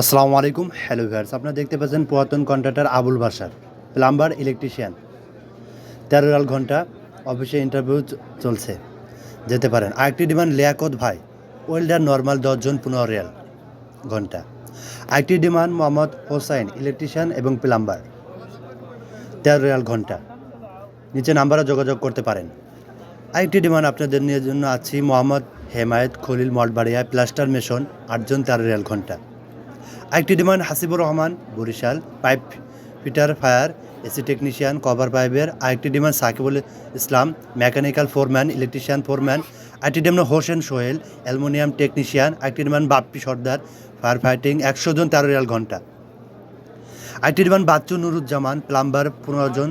আসসালামু আলাইকুম, hello viewers. আপনারা দেখতে পাচ্ছেন পুরাতন contractor Abul Bashar, plumber, electrician. 13 রিয়াল ঘন্টা, অফিসে ইন্টারভিউ চলছে, যেতে পারেন। আরেকটি ডিমান্ড লিয়াকত ভাই, ওয়েল্ডার, নর্মাল 10 জন, 15 রিয়াল ঘন্টা। আরেকটি ডিমান্ড মোহাম্মদ হোসাইন, ইলেকট্রিশিয়ান এবং প্লাম্বার, 13 রিয়াল ঘন্টা। নিচে নাম্বারে যোগাযোগ করতে পারেন। আরেকটি ডিমান্ড আপনাদের নিয়ে জন্য আছি মোহাম্মদ হেমায়েত খলিল, মঠবাড়িয়া, প্লাস্টার মেশন, 8 জন, 13 রিয়াল ঘন্টা। আরেকটি demand Hasibur Rahman, Barisal, pipe fitter, fire, AC technician, cover পাইপের। আরেকটি demand Sakibul Islam, mechanical foreman, electrician foreman. আরেকটি demand Hossain Sohel, aluminium technician. আরেকটি demand Bappi Sardar, fire fighting, 100 জন, 13 রিয়াল ঘন্টা। আরেকটি ডিমান্ড বাচ্চু নুরুজ্জামান, প্লাম্বার, 15 জন,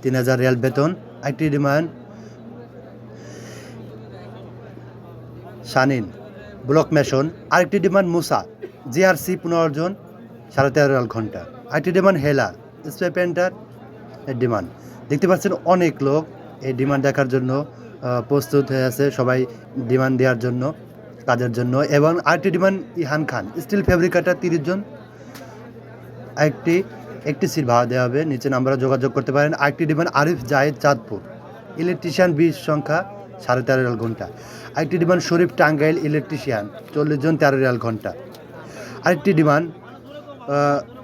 3000 রিয়াল বেতন। আরেকটি ডিমান্ড শানিন, ব্লক মেশন। আরেকটি ডিমান্ড মুসা, জিআরসি, 15 জন, 13.5 রিয়াল ঘন্টা। আরেকটি ডিমান্ড হেলা, স্প্রে পেন্টার এর ডিমান্ড। দেখতে পাচ্ছেন অনেক লোক এই ডিমান্ড দেখার জন্য প্রস্তুত হয়ে আছে, সবাই ডিমান্ড দেওয়ার জন্য, কাজের জন্য। এবং আরেকটি ডিমান্ড ইহান খান, স্টিল ফেব্রিকেটার, 30 জন। একটি সিট ভাড়া দেওয়া হবে, নিচে নাম্বারে যোগাযোগ করতে পারেন। আরেকটি ডিমান্ড আরিফ জাহেদ, চাঁদপুর, ইলেকট্রিশিয়ান, 20 সংখ্যা, 13.5 রিয়াল ঘন্টা। আরেকটি ডিমান্ড শরীফ, টাঙ্গাইল, ইলেকট্রিশিয়ান, 40 জন, 13 রিয়াল ঘন্টা। আরেকটি ডিমান্ড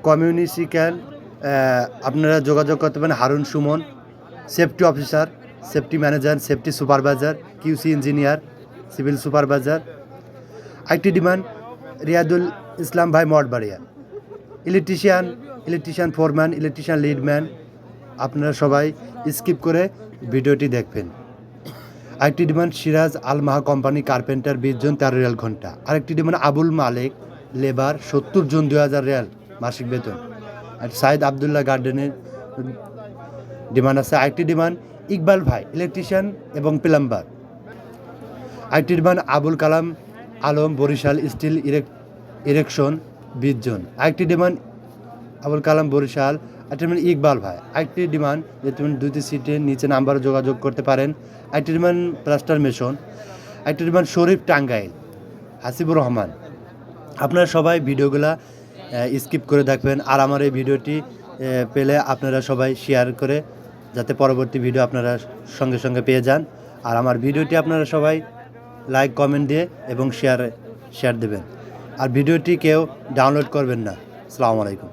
কমিউনিকেশন, আপনারা যোগাযোগ করতে পারেন Harun Suman, safety officer, safety manager, safety supervisor, QC engineer, civil supervisor. আরেকটি ডিমান্ড রিয়াদুল ইসলাম ভাই, Mathbaria, electrician foreman, electrician leadman. আপনারা সবাই স্কিপ করে ভিডিওটি দেখবেন। আরেকটি ডিমান্ড সিরাজ আল মাহা কোম্পানি, কার্পেন্টার, 20 জন, 13 রিয়াল ঘন্টা। আরেকটি ডিমান্ড আবুল মালিক, লেবার, 70 জন, 2000 রিয়াল মাসিক বেতন। আর সাইদ আবদুল্লাহ গার্ডেনের ডিমান্ড আছে। আরেকটি ডিমান্ড ইকবাল ভাই, ইলেকট্রিশিয়ান এবং প্লাম্বার। আরেকটি demand Abul Kalam Alam, Barishal, still erection, 20 জন। আরেকটি ডিমান্ড আবুল কালাম, বরিশাল। আরেকটি ডিমান্ড ইকবাল ভাই। আরেকটি ডিমান্ড যে তুমি 2টি সিটের নিচে নাম্বারে যোগাযোগ করতে পারেন। আরেকটি ডিমান্ড প্লাস্টার মেশন। আরেকটি ডিমান্ড শরীফ, টাঙ্গাইল, হাসিবুর রহমান। আপনারা সবাই ভিডিওগুলো স্কিপ করে দেখবেন। আর আমার এই ভিডিওটি পেলে আপনারা সবাই শেয়ার করে, যাতে পরবর্তী ভিডিও আপনারা সঙ্গে সঙ্গে পেয়ে যান। আর আমার ভিডিওটি আপনারা সবাই লাইক, কমেন্ট দিয়ে এবং শেয়ার দেবেন। আর ভিডিওটি কেউ ডাউনলোড করবেন না। আসসালামু আলাইকুম।